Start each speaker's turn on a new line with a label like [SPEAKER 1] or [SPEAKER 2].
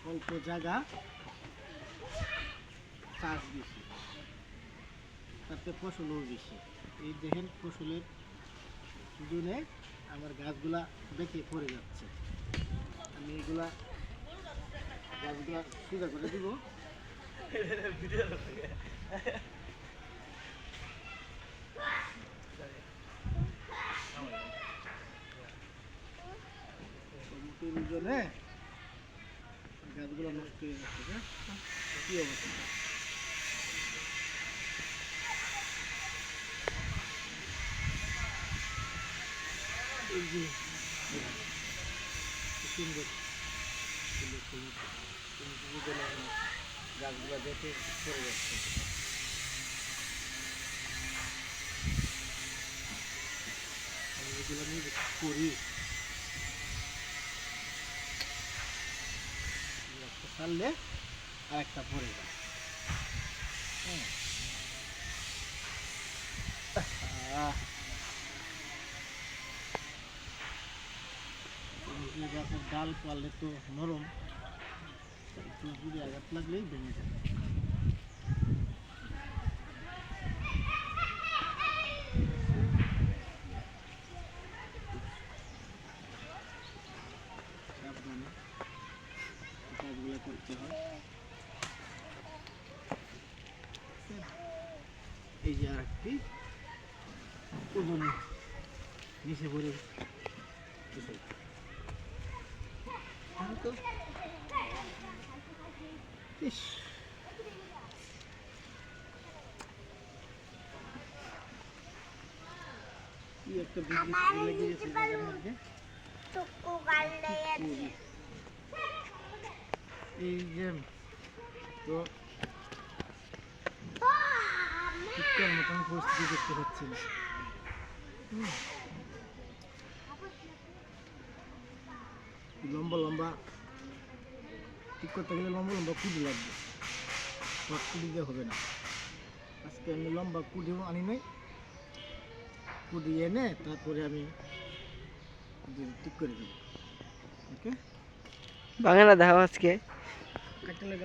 [SPEAKER 1] অল্প জায়গা চাষ বেশি, তাতে ফসলও বেশি। এই দেখেন ফসলের জন্য আমার গাছগুলা বেঁকে পড়ে যাচ্ছে। আমি এগুলা গাছগুলা সোজা করে দিব। গাছগুলো নষ্ট হয়ে যাচ্ছে। কি অবস্থা? এই যে সুন্দর গাছগুলো দেখে পড়ে যাচ্ছে। আমি এগুলো নিয়ে করি, একটা ছাড়লে আর একটা পড়ে যায়। গাছের ডাল পারলে তো নরম, একটু যদি আঘাত লাগলেই ভেঙে যায়। সাবধানে কাজগুলো করতে হয়। এই যে আর একটি ওজনে নিচে পড়ে তো ইস, কি একটা বিদ্যুৎ লেগে গেছে গাছের মধ্যে। এই যে তো ঠিকঠাক মতন পরিস্থিতি দেখতে পাচ্ছি না। লম্বা লম্বা ঠিক করতে গেলে লম্বা লম্বা কুড়ি লাগবে, সব কুড়ি দিয়ে হবে না। আজকে আমি লম্বা কুড়িও আনি নাই, কুড়ি এনে তারপরে আমি ঠিক করে দেবো। ওকে,
[SPEAKER 2] বাংলা দেখাও আজকে
[SPEAKER 1] কাটলে